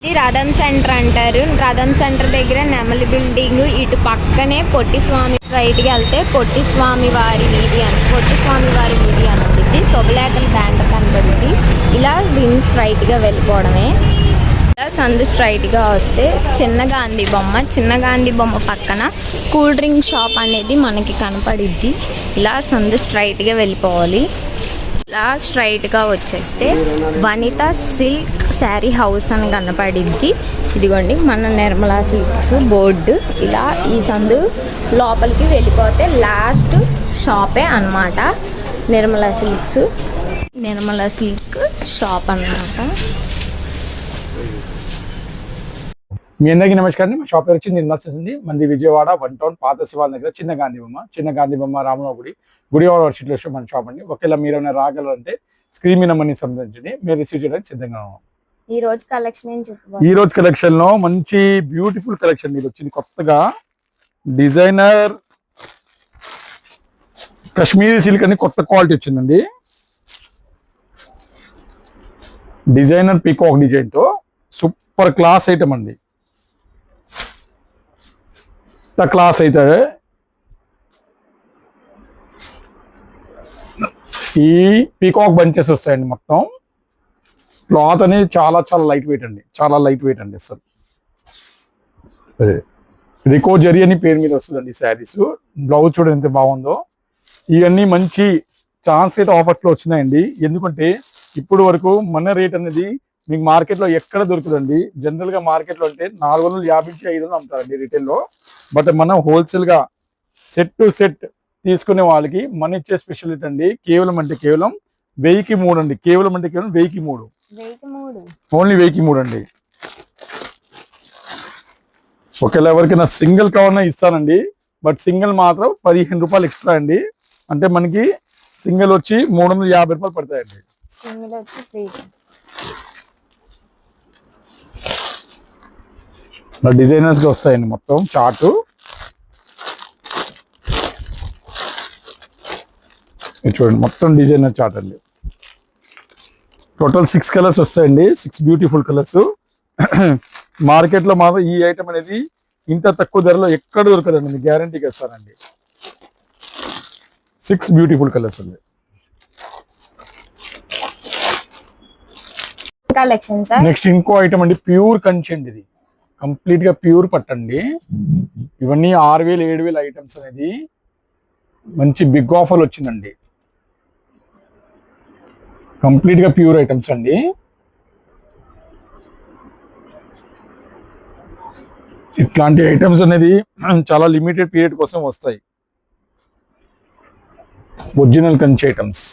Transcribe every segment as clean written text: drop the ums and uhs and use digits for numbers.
ఇది రథం సెంటర్ అంటారు. రథం సెంటర్ దగ్గర నెమలి బిల్డింగ్, ఇటు పక్కనే పొట్టి స్వామి, రైట్కి వెళ్తే పొట్టి స్వామి వారి వీధి అని, పొట్టి స్వామి వారి వీధి అనుకుంది. శుభలేఖల బ్యాండ్ కనబడింది. ఇలా దీన్ని స్ట్రైట్గా వెళ్ళిపోవడమే. ఇలా సందు స్ట్రైట్గా వస్తే చిన్న గాంధీ బొమ్మ పక్కన కూల్ డ్రింక్ షాప్ అనేది మనకి కనపడిద్ది. ఇలా సందు స్ట్రైట్గా వెళ్ళిపోవాలి. ఇలా స్ట్రైట్గా వచ్చేస్తే వనిత సిల్క్ శారీ హౌస్ అని కనపడిద్ది. ఇదిగోండి మన నిర్మలా సిల్క్స్ బోర్డు. ఇలా ఈ సందు లోపలికి వెళ్ళిపోతే లాస్ట్ షాపే అన్నమాట నిర్మలా సిల్క్ షాప్ అన్నమాట. మీ అందరికీ నమస్కారం. మా షాప్ పేరు వచ్చి నిర్మల్సింది. మంది విజయవాడ 1 టౌన్ పాత శివాల దగ్గర చిన్న గాంధీ బొమ్మ రామరావు గుడివాడ వర్షిట్లో మన షాప్ అండి. ఒకవేళ మీరు రాగలరంటే స్క్రీన్ మీద నెంబర్ని సంప్రదించండి. మీరు రిసీవ్ చేయడానికి సిద్ధంగా ఉన్నాం. ఈ రోజు కలెక్షన్ లో మంచి బ్యూటిఫుల్ కలెక్షన్ ఇది వచ్చింది. కొత్తగా డిజైనర్ కాశ్మీరీ సిల్క్ అని కొత్త క్వాలిటీ వచ్చిందండి. డిజైనర్ పీకాక్ డిజైన్ తో సూపర్ క్లాస్ ఐటమ్ అండి. క్లాస్ అయితే ఈ పీకాక్ బంచెస్ వస్తాయండి. మొత్తం క్లాత్ అనేది చాలా లైట్ వెయిట్ అండి. అసలు రికో జరీ అని పేరు మీద వస్తుందండి శారీస్. బ్లౌజ్ చూడండి ఎంత బాగుందో. ఇవన్నీ మంచి ఛాన్స్ రేట్ ఆఫర్స్ లో వచ్చినాయండి. ఎందుకంటే ఇప్పుడు వరకు మన రేట్ అనేది మీకు మార్కెట్ లో ఎక్కడ దొరుకుతుందండి. జనరల్ గా మార్కెట్ లో అంటే 450 నుంచి 500 అమ్ముతారండి రిటైల్ లో. బట్ మనం హోల్సేల్ గా సెట్ టు సెట్ తీసుకునే వాళ్ళకి మన ఇచ్చే స్పెషాలిటీ అండి. కేవలం 1000కి 3 అండి. కేవలం 1000కి 3. ఓన్లీ 1000కి 3 అండి. ఒకవేళ ఎవరికైనా సింగిల్ కవర్న ఇస్తానండి. బట్ సింగిల్ మాత్రం 15 రూపాయలు ఎక్స్ట్రా అండి. అంటే మనకి సింగిల్ వచ్చి 350 రూపాయలు పడతాయండి. డిజైనర్స్ గా వస్తాయండి. మొత్తం చార్ట్ చూడండి. మొత్తం డిజైనర్ చార్ట్ అండి. టోటల్ 6 కలర్స్ వస్తాయండి. 6 బ్యూటిఫుల్ కలర్స్. మార్కెట్ లో మాత్రం ఈ ఐటమ్ అనేది ఇంత తక్కువ ధరలో ఎక్కడ దొరకదండి. మీకు గ్యారంటీగా ఇస్తానండి. 6 బ్యూటిఫుల్ కలర్స్ అండి. నెక్స్ట్ ఇంకో ఐటమ్ అండి. ప్యూర్ కంచి అండి. ఇది కంప్లీట్ గా ప్యూర్ పట్టండి. ఇవన్నీ 6000-7000 ఐటమ్స్ అనేది మంచి బిగ్ ఆఫర్ వచ్చిందండి. కంప్లీట్ గా ప్యూర్ ఐటమ్స్ అండి. ఇట్లాంటి ఐటమ్స్ అనేది చాలా లిమిటెడ్ పీరియడ్ కోసం వస్తాయి. ఒరిజినల్ కంచి ఐటమ్స్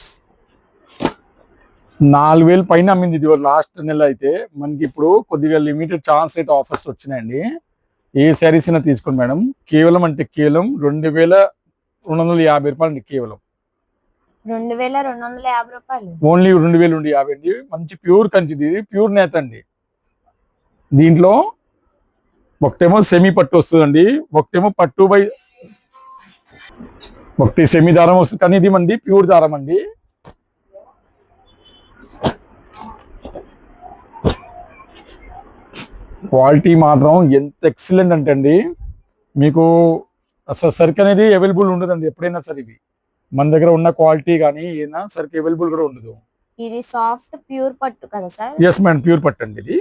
4000 పైన అమ్మింది ఇది లాస్ట్ నెల. అయితే మనకి ఇప్పుడు కొద్దిగా లిమిటెడ్ ఛాన్స్ రేట్ ఆఫర్స్ వచ్చినాయండి. ఏ శారీస్ అయినా తీసుకోండి మేడం. కేవలం 2250 రూపాయలు అండి. కేవలం 2250 రూపాయలు. ఓన్లీ 2250 అండి. మంచి ప్యూర్ కంచిది. ప్యూర్ నేత అండి. దీంట్లో ఒకటేమో సెమీ పట్టు వస్తుందండి. ఒకటేమో పట్టు బై ఒకటి సెమీ దారం వస్తుంది. కానీ ఇది మంది ప్యూర్ దారం అండి. క్వాలిటీ మాత్రం ఎంత ఎక్సలెంట్ అంటే అండి. మీకు అసలు సరుకు అనేది అవైలబుల్ ఉండదండి. ఎప్పుడైనా సరే ఇవి మన దగ్గర ఉన్న క్వాలిటీ కానీ ఏదైనా సరుకు అవైలబుల్ కూడా ఉండదు. ఇది సాఫ్ట్ ప్యూర్ పట్టు కదా సార్? ఎస్ మేడం, ప్యూర్ పట్టు అండి. ఇది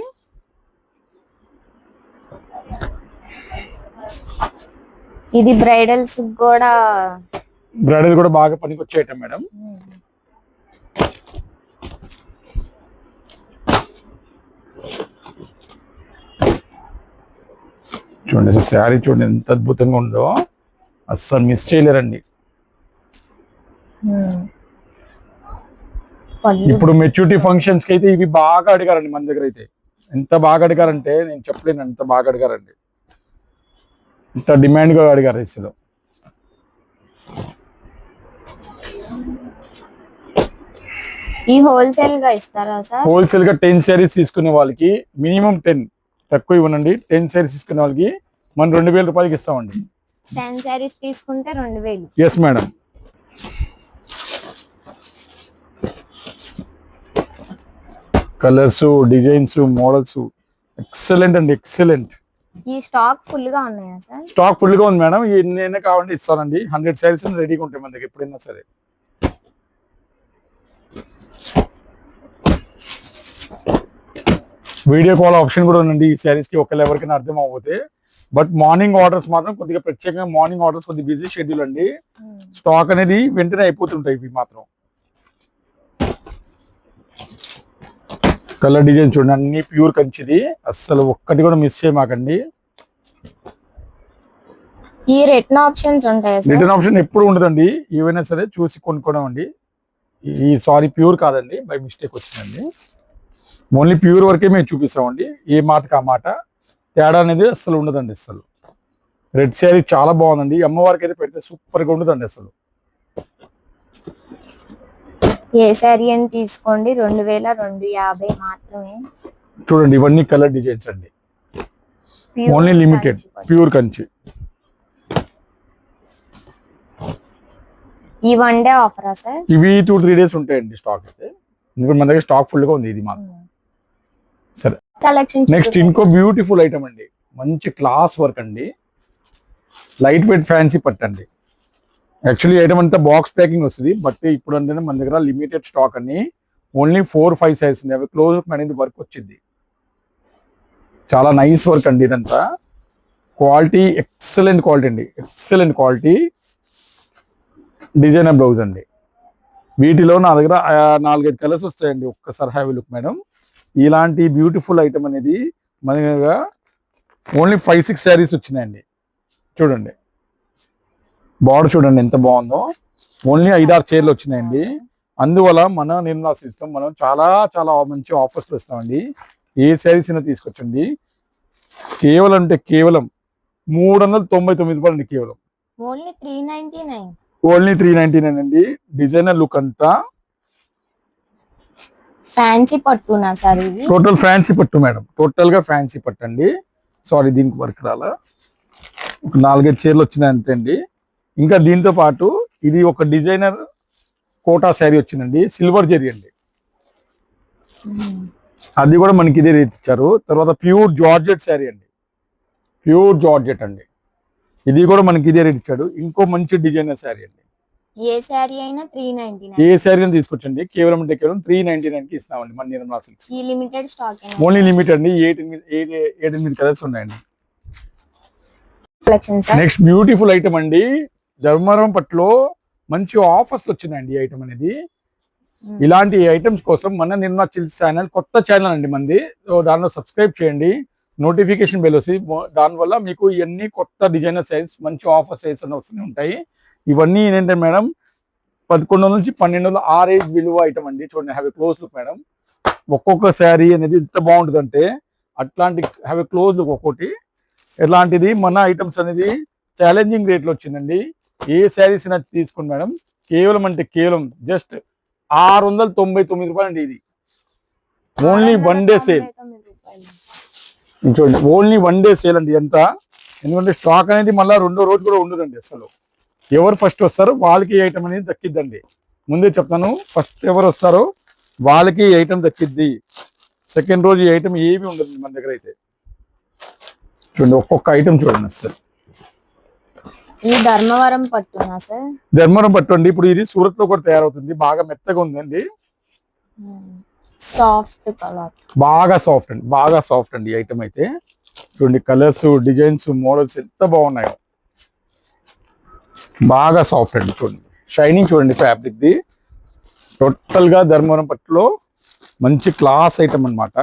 ఇది బ్రైడల్ కూడా బాగా పనికి వచ్చే ఐటమ్ మేడం. చూడండి శారీ చూడండి ఎంత అద్భుతంగా ఉందో. అస్సలు మిస్ చేయలేరండి. ఇప్పుడు మెచ్యూరిటీ ఫంక్షన్స్ కి అయితే ఇవి బాగా అడిగారండి. మన దగ్గర అయితే ఎంత బాగా అడిగారంటే నేను చెప్పలేను. ఎంత బాగా అడిగారండి. ఇంత డిమాండ్ గా అడిగారు. ఇసులో ఈ హోల్సేల్ గా ఇస్తారా సార్? హోల్సేల్ గా 10 శారీస్ తీసుకునే వాళ్ళకి మినిమం 10, తక్కువ ఇవ్వనండి. 10 శారీస్ తీసుకునే వాళ్ళకి మనం 2000 రూపాయలకి ఇస్తామండి. 10 శారీస్ తీసుకుంటే 2000. Yes madam. Colours, designs, models excellent అండి, ఎక్సలెంట్. ఈ స్టాక్ ఫుల్ గా ఉన్నాయా సార్? స్టాక్ ఫుల్ గా ఉంది మేడం, ఎన్నైనా కావాలంటే ఇస్తానండి. 100 శారీస్ రెడీగా ఉంటాయి మన దగ్గర ఎప్పుడైనా సరే. వీడియో కాల్ ఆప్షన్ కూడా ఉందండి ఈ శారీస్ కి, ఒకవేళ ఎవరికైనా అర్థం అవ్వకపోతే. బట్ మార్నింగ్ ఆర్డర్స్ మాత్రం కొద్దిగా ప్రత్యేకంగా మార్నింగ్ ఆర్డర్స్ కొద్దిగా బిజీ షెడ్యూల్ అండి. స్టాక్ అనేది వెంటనే అయిపోతుంటాయి ఇవి మాత్రం. కలర్ డిజైన్ చూడండి, అన్ని ప్యూర్ కంచిది, అస్సలు ఒక్కటి కూడా మిస్ చేయమాకండి. ఈ రిటర్న్ ఆప్షన్స్ ఉంటాయి. రిటర్న్ ఆప్షన్ ఎప్పుడు ఉండదండి, ఏవైనా సరే చూసి కొనుక్కోవడం అండి. ఈ సారీ ప్యూర్ కాదండి, బై మిస్టేక్ వచ్చిందండి. ఓన్లీ ప్యూర్ వరకే మేము చూపిస్తామండి, ఏ మాటకి ఆ మాట, తేడా అనేది అస్సలు ఉండదండి. అస్సలు రెడ్ శారీ చాలా బాగుందండి, అమ్మవారికి అయితే పెడితే సూపర్ గా ఉండదండి అసలు. ఏ శారీ అని తీసుకోండి 2250 మాత్రమే. చూడండి ఇవన్నీ కలర్ డిజైన్స్ అండి, ఓన్లీ లిమిటెడ్, ప్యూర్ కంచి. ఈ వన్ డే ఆఫరా సార్? ఇవి 2-3 డేస్ ఉంటాయండి స్టాక్ అయితే, ఎందుకంటే మన దగ్గర స్టాక్ ఫుల్ గా ఉంది ఇది మాత్రం. సరే కలెక్షన్ నెక్స్ట్ ఇంకో బ్యూటిఫుల్ ఐటమ్ అండి, మంచి క్లాస్ వర్క్ అండి, లైట్ వెయిట్ ఫ్యాన్సీ పట్టు అండి. యాక్చువల్లీ ఐటమ్ అంతా బాక్స్ ప్యాకింగ్ వస్తుంది, బట్ ఇప్పుడు అంటే మన దగ్గర లిమిటెడ్ స్టాక్ అని ఓన్లీ 4-5 సైజ్ ఉంది, అవి క్లోజ్ అనేది వర్క్ వచ్చింది. చాలా నైస్ వర్క్ అండి ఇదంతా, క్వాలిటీ ఎక్సలెంట్ క్వాలిటీ అండి, ఎక్సలెంట్ క్వాలిటీ. డిజైనర్ బ్లౌజ్ అండి, వీటిలో నా దగ్గర 4-5 కలర్స్ వస్తాయండి. ఒక్కసారి హ్యావ్ లుక్ మేడం, ఇలాంటి బ్యూటిఫుల్ ఐటమ్ అనేది మన దగ్గర ఓన్లీ 5-6 శారీస్ వచ్చినాయండి. చూడండి బార్డర్ చూడండి ఎంత బాగుందో, ఓన్లీ 5-6 చీరలు వచ్చినాయండి. అందువల్ల మన నిర్మలా సిస్టమ్ మనం చాలా చాలా మంచి ఆఫర్స్లో ఇస్తామండి. ఏ శారీస్ అయినా తీసుకొచ్చండి, కేవలం అంటే కేవలం 399 రూపాయలు అండి, కేవలం ఓన్లీ 399. ఓన్లీ 399 అండి. డిజైనర్ లుక్ అంతా ఫ్యాన్సీ పట్టునా సార్ ఇది? టోటల్ ఫ్యాన్సీ పట్టు మేడం, టోటల్ గా ఫ్యాన్సీ పట్టు అండి. సారీ దీనికి వర్క్ రాలా, ఒక 4-5 చీరలు వచ్చినాయి అంతే అండి. ఇంకా దీంతో పాటు ఇది ఒక డిజైనర్ కోటా శారీ వచ్చిందండి, సిల్వర్ జరీ అండి, అది కూడా మనకి ఇదే రేట్ ఇచ్చారు. తర్వాత ప్యూర్ జార్జెట్ శారీ అండి, ప్యూర్ జార్జెట్ అండి, ఇది కూడా మనకి ఇదే రేట్ ఇచ్చాడు. ఇంకో మంచి డిజైనర్ శారీ అండి, ఏ శారీ అయినా 399. ఏ శారీ అయినా తీసుకొచ్చండి, కేవలం అంటే కేవలం 399 కి ఇస్తామండి మన నిర్మలా సిల్క్స్. ఈ లిమిటెడ్ స్టాక్ ఓన్లీ లిమిటెడ్ అండి, 8 కలర్స్ ఉన్నాయండి. నెక్స్ట్ బ్యూటిఫుల్ ఐటమ్ అండి, ధర్మవరం పట్టులో మంచి ఆఫర్స్ వచ్చినాయండి ఈ ఐటమ్ అనేది. ఇలాంటి ఐటమ్స్ కోసం మన నిర్మలా సిల్క్స్ ఛానల్ కొత్త ఛానల్ అండి మంది, దానిలో సబ్స్క్రైబ్ చేయండి, నోటిఫికేషన్ బెల్ వస్తుంది, దానివల్ల మీకు ఇవన్నీ కొత్త డిజైనర్ సైజ్ మంచి ఆఫర్ సైజ్ అని వస్తూనే ఉంటాయి. ఇవన్నీ ఏంటంటే మేడం 1100 నుంచి 1200 ఆ రేంజ్ విలువ ఐటమ్ అండి. చూడండి have a close look madam, ఒక్కొక్క శారీ అనేది ఎంత బాగుంటుంది అంటే అట్లాంటి హ్యావ్ ఏ క్లోజ్ లుక్ ఒక్కొక్కటి. ఎలాంటిది మన ఐటమ్స్ అనేది ఛాలెంజింగ్ రేట్లో వచ్చిందండి. ఏ శారీస్ అయినా తీసుకోండి మేడం, కేవలం అంటే కేవలం జస్ట్ 699 రూపాయలు అండి. ఇది ఓన్లీ 1 డే సేల్, చూడండి ఓన్లీ 1 డే సేల్ అండి. ఎంత, ఎందుకంటే స్టాక్ అనేది మళ్ళీ 2వ రోజు కూడా ఉండదండి. అసలు ఎవరు ఫస్ట్ వస్తారో వాళ్ళకి ఈ ఐటమ్ అనేది దక్కిద్దండి, ముందే చెప్తాను. ఫస్ట్ ఎవరు వస్తారో వాళ్ళకి ఈ ఐటమ్ దక్కిద్ది, సెకండ్ రోజు ఈ ఐటమ్ ఏమి ఉండదు మన దగ్గర అయితే. చూడండి ఒక్కొక్క ఐటమ్ చూడండి అసలు. ఈ ధర్మవరం పట్టునా సార్? ధర్మవరం పట్టు అండి, ఇప్పుడు ఇది సూరత్ లో కూడా తయారవుతుంది, బాగా మెత్తగా ఉందండి, సాఫ్ట్ కలర్, బాగా సాఫ్ట్ అండి, బాగా సాఫ్ట్ అండి ఈ ఐటమ్ అయితే. చూడండి కలర్స్, డిజైన్స్, మోడల్స్ ఎంత బాగున్నాయో, బాగా సాఫ్ట్ అండి. చూడండి షైనింగ్ చూడండి ఫ్యాబ్రిక్ ది, టోటల్ గా ధర్మవరం పట్టులో మంచి క్లాస్ ఐటమ్ అన్నమాట.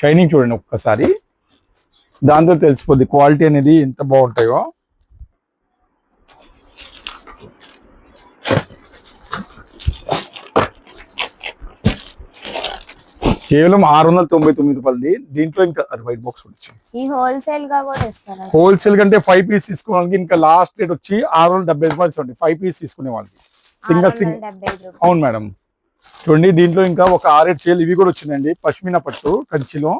షైనింగ్ చూడండి ఒక్కసారి, దాంతో తెలిసిపోద్ది క్వాలిటీ అనేది ఎంత బాగుంటాయో. కేవలం 699 రూపాయలు. దీంట్లో ఇంకా వైట్ బాక్స్ వచ్చింది. ఈ హోల్సేల్ గా కూడా ఇస్తారా? హోల్సేల్ కంటే 5 పీస్ తీసుకోవడానికి ఇంకా లాస్ట్ రేట్ వచ్చి 670 రూపాయలు ఇవ్వండి 5 పీస్ తీసుకునే వాళ్ళకి. సింగల్. అవును మేడం. చూడండి దీంట్లో ఇంకా ఒక 6-7 చీరలు ఇవి కూడా వచ్చినాయండి, పష్మినా పట్టు కంచిలో.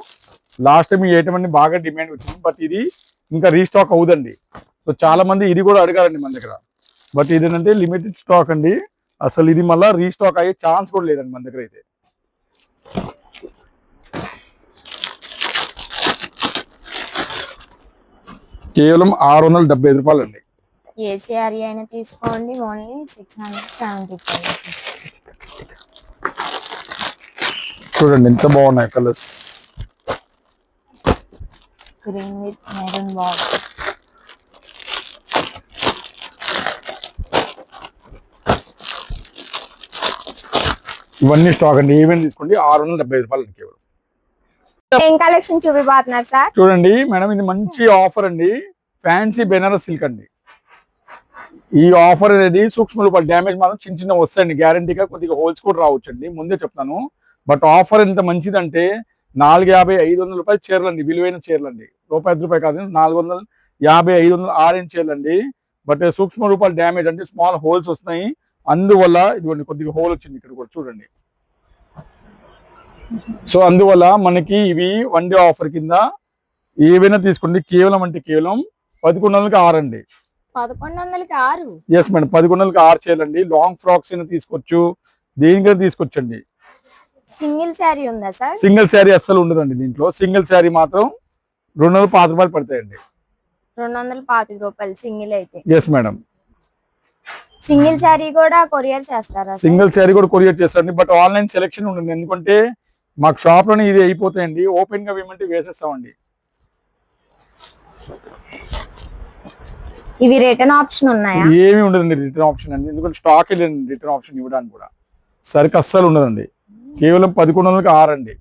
లాస్ట్ టైం ఈ ఐటమ్ అన్ని బాగా డిమాండ్ వచ్చింది, బట్ ఇది ఇంకా రీస్టాక్ అవుదండి. సో చాలా మంది ఇది కూడా అడగారండి మన దగ్గర, బట్ ఇది ఏంటంటే లిమిటెడ్ స్టాక్ అండి. అసలు ఇది మళ్ళీ రీస్టాక్ అయ్యే ఛాన్స్ కూడా లేదండి మన దగ్గర అయితే. కేవలం 675 రూపాయలు అండి. ఏ శారీ అయినా తీసుకోండి, ఓన్లీ 670 రూపీస్. చూడండి ఎంత బాగున్నాయి colours. Green with maroon border. ఇవన్నీ స్టాక్ అండి, ఏమేమి తీసుకోండి 675 రూపాయలు కేవలం. ఏం కలెక్షన్ చూపిపోతున్నారు సార్? చూడండి మేడం, ఇది మంచి ఆఫర్ అండి. ఫ్యాన్సీ బెనారస్ సిల్క్ అండి. ఈ ఆఫర్ అనేది సూక్ష్మ రూపాయలు డ్యామేజ్ మాత్రం చిన్న చిన్న వస్తాయండి, గ్యారంటీగా. కొద్దిగా హోల్స్ కూడా రావచ్చు అండి, ముందే చెప్తాను. బట్ ఆఫర్ ఎంత మంచిదంటే 450, 500 రూపాయలు చీరలు అండి, విలువైన చీరలు అండి. రూపాయి కాదు, 450, 500 ఆరెంజ్ చీరలు అండి. బట్ సూక్ష్మ రూపాయలు డ్యామేజ్ అంటే స్మాల్ హోల్స్ వస్తున్నాయి, అందువల్ల ఇదిగోండి కొద్దిగా హోల్ వచ్చింది ఇక్కడ కూడా చూడండి. సో అందువల్ల మనకి ఇవి 1 డే ఆఫర్ కింద ఏవైనా తీసుకోండి, కేవలం అంటే కేవలం 1100కి 6 అండి. 1100కి 6? ఎస్ మేడం, 1100కి 6 చేయాలండి. లాంగ్ ఫ్రాక్స్ అయినా తీసుకోవచ్చు, దేనికైనా తీసుకోవచ్చండి. సింగిల్ శారీ ఉందా సార్? సింగిల్ శారీ అస్సలు ఉండదండి దీంట్లో. సింగిల్ శారీ మాత్రం 250 రూపాయలు పడతాయండి. 225 రూపాయలు సింగిల్ అయితే. Yes madam. సింగిల్ శారీ కూడా కొరియర్ చేస్తారా? సింగిల్ శారీ కూడా కొరియర్ చేస్తారండి, బట్ ఆన్లైన్ సెలెక్షన్ ఉంటుంది. ఎందుకంటే మాకు షాప్ లోనే ఇది అయిపోతాయండి, ఓపెన్ గా వేయమంటే వేసేస్తామండి. ఇవి రిటర్న్ ఆప్షన్ ఉన్నాయా? ఏమి ఉండదండి రిటర్న్ ఆప్షన్ అండి, ఎందుకంటే స్టాక్ వెళ్ళండి రిటర్న్ ఆప్షన్ ఇవ్వడానికి కూడా. సరికి అస్సలు ఉండదండి, కేవలం 1100కి 6 అండి.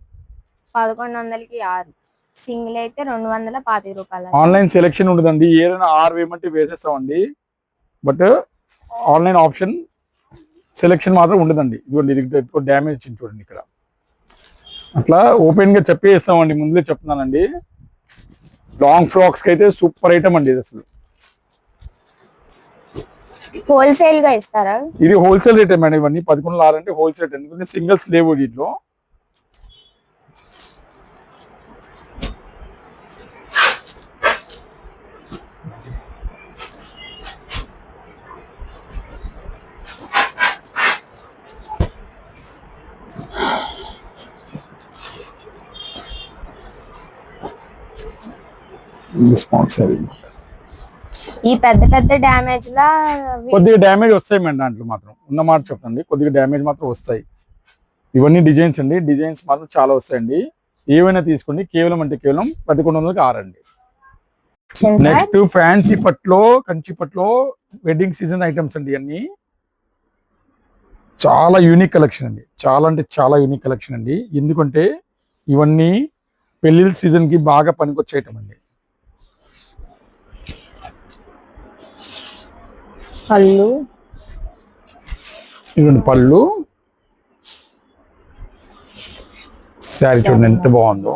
1100కి 6 సింగిల్ అయితే 225 రూపాయలు. ఆన్లైన్ సెలెక్షన్ ఉండదండి, ఏదైనా 6 వేయమంటే వేసేస్తామండి. బట్ ఆన్లైన్ ఆప్షన్ సెలెక్షన్ మాత్రం ఉండదండి. ఇదిగోండి ఇది డ్యామేజ్ వచ్చింది చూడండి ఇక్కడ. అట్లా ఓపెన్ గా చెప్పేస్తామండి, ముందే చెప్తున్నానండి. లాంగ్ ఫ్రాక్స్ కి అయితే సూపర్ ఐటమ్ అండి ఇది అసలు. హోల్సేల్ గా ఇస్తారా? ఇది హోల్సేల్ రేట్ మేడం, ఇవన్నీ 1100 6 అంటే హోల్సేల్ రేట్. ఎందుకంటే సింగిల్స్ లేవు దీంట్లో. ఈ పెద్ద పెద్ద డ్యామేజ్ లా కొద్దిగా డ్యామేజ్ వస్తాయి మేడం, దాంట్లో మాత్రం ఉన్న మాట చెప్తాండి, కొద్దిగా డ్యామేజ్ మాత్రం వస్తాయి. ఇవన్నీ డిజైన్స్ అండి, డిజైన్స్ మాత్రం చాలా వస్తాయండి. ఏవైనా తీసుకోండి, కేవలం అంటే కేవలం 1100కి 6 అండి. నెక్స్ట్ ఫ్యాన్సీ పట్లో, కంచి పట్లో వెడ్డింగ్ సీజన్ ఐటమ్స్ అండి. అన్ని చాలా యూనిక్ కలెక్షన్ అండి, చాలా అంటే చాలా యూనిక్ కలెక్షన్ అండి. ఎందుకంటే ఇవన్నీ పెళ్లిళ్ళ సీజన్ కి బాగా పనికొచ్చే ఐటమ్ అండి. పళ్ళు, ఇవ్వండి పళ్ళు. శారీ చూడండి ఎంత బాగుందో.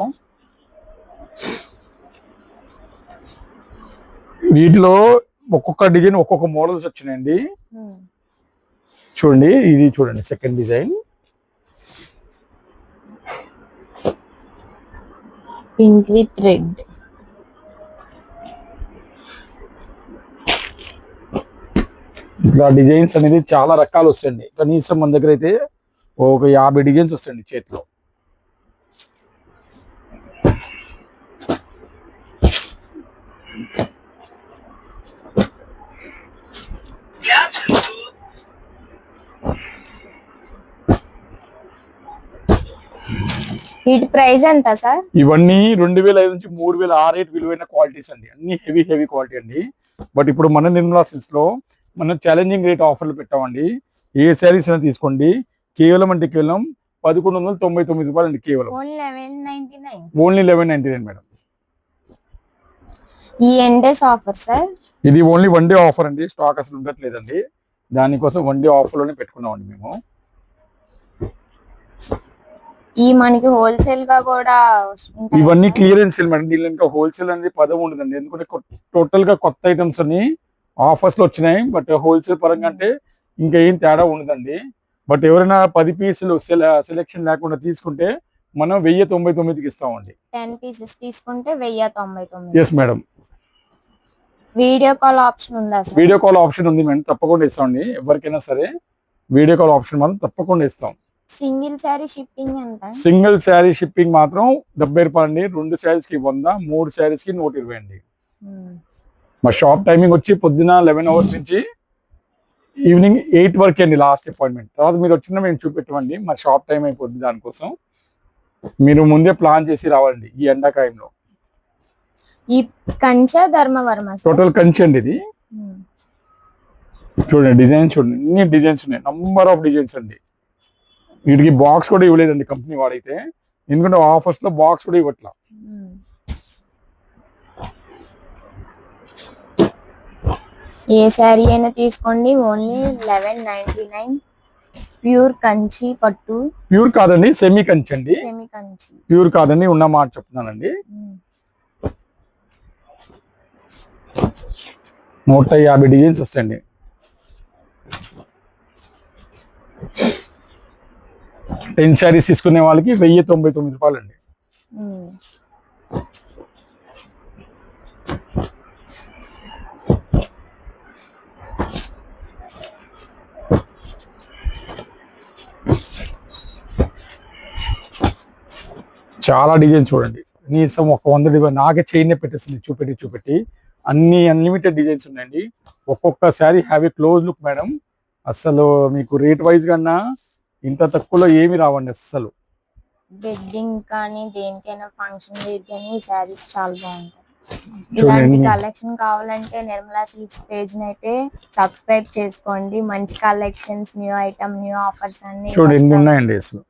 వీటిలో ఒక్కొక్క డిజైన్ ఒక్కొక్క మోడల్స్ వచ్చినాయండి. చూడండి ఇది చూడండి second design. Pink with red. ఇట్లా డిజైన్స్ అనేది చాలా రకాలు వస్తాయండి. కనీసం మన దగ్గర అయితే ఒక 50 డిజైన్స్ వస్తాయండి చేతిలో. వీటి ప్రైస్ ఎంత సార్? ఇవన్నీ 2500 నుంచి 3000 ఆ రేట్ విలువైన క్వాలిటీస్ అండి, అన్ని హెవీ క్వాలిటీ అండి. బట్ ఇప్పుడు మన నిర్మలా సిల్క్స్ లో మనం ఛాలెంజింగ్ రేట్ ఆఫర్లు పెట్టామండి. ఏ శారీస్ అయినా తీసుకోండి, కేవలం అంటే కేవలం 1199 రూపాయలు అండి. కేవలం ఓన్లీ 1199 మేడం. ఈ ఎండేస్ ఆఫర్ సార్? ఇది ఓన్లీ 1 డే ఆఫర్ అండి, స్టాక్ అసలు ఉండట్లేదండి. దానికోసం 1 డే ఆఫర్ లోనే పెట్టుకున్నామండి మేము. ఈ మనకి హోల్సేల్ గా కూడా ఇవన్నీ క్లియరెన్స్ సేల్ మేడం. దీనిలో ఇంకా హోల్సేల్ అనేది పదం ఉండదండి, ఎందుకంటే టోటల్ గా కొత్త ఐటమ్స్ అన్ని ఆఫర్స్ లో వచ్చినాయి. బట్ హోల్సేల్ పరంగా అంటే ఇంకా ఏం తేడా ఉండదండి. బట్ ఎవరైనా 10 పీసులు సెలెక్షన్ లేకుండా తీసుకుంటే మనం 1099కి ఇస్తామండి. 10 పీసెస్ తీసుకుంటే 1099. Yes madam. Video call option ఉందా సార్? వీడియో కాల్ ఆప్షన్ ఉంది మేడం, తప్పకుండా ఇస్తామండి. ఎవరికైనా సరే వీడియో కాల్ ఆప్షన్ మాత్రం తప్పకుండా ఇస్తాం. సింగిల్ శారీ షిప్పింగ్ ఎంత? సింగిల్ శారీ షిప్పింగ్ మాత్రం 70 రూపాయలు అండి. 2 శారీస్ కి 100, 3 శారీస్ కి 120 అండి. మా షాప్ టైమింగ్ వచ్చి పొద్దున 11 అవర్స్ నుంచి ఈవినింగ్ 8 వరకే అండి లాస్ట్ అపాయింట్మెంట్. తర్వాత మీరు వచ్చినా మేము చూపెట్టమండి, మా షాప్ టైం అయిపోద్ది. దానికోసం మీరు ముందే ప్లాన్ చేసి రావాలండి ఈ ఎండాకాలంలో. ఈ కంచె ధర్మవరం టోటల్ కంచి అండి ఇది. చూడండి డిజైన్స్, చూడండి ఎన్ని డిజైన్స్ ఉన్నాయి, నంబర్ ఆఫ్ డిజైన్స్ అండి. వీటికి బాక్స్ కూడా ఇవ్వలేదండి కంపెనీ వాడైతే, ఎందుకంటే ఆఫర్స్ లో బాక్స్ కూడా ఇవ్వట్లా. ఏ శారీ అయినా తీసుకోండి, ఓన్లీ 1199. ప్యూర్ కంచి పట్టు. ప్యూర్ కాదండి, సెమీ కంచి అండి. సెమీ కంచి, ప్యూర్ కాదండి, ఉన్న మాట చెప్తున్నానండి. 150 డిజైన్స్ వస్తాయండి. టెన్ శారీస్ తీసుకునే వాళ్ళకి 1099 రూపాయలు అండి. చాలా డిజైన్ చూడండి, కనీసం ఒక 100 డిజైన్ నాకే చైన్ పెట్టేసింది చూపెట్టి. అన్ని అన్లిమిటెడ్ డిజైన్స్ ఉన్నాయండి. ఒక్కొక్క sari have a close look madam. అసలు మీకు రేట్ వైజ్ కన్నా ఇంత తక్కువలో ఏమి రావండి అసలు. వెడ్డింగ్ కానీ దేనికైనా ఫంక్షన్ వేర్ కానీ శారీస్ చాలా బాగుంటాయి. ఇలాంటి కలెక్షన్ కావాలంటే నిర్మలా సిల్క్స్ పేజ్ ని అయితే సబ్స్క్రైబ్ చేసుకోండి. మంచి collections, new item, new offers అన్ని చూడండి ఎన్ని ఉన్నాయండి అసలు.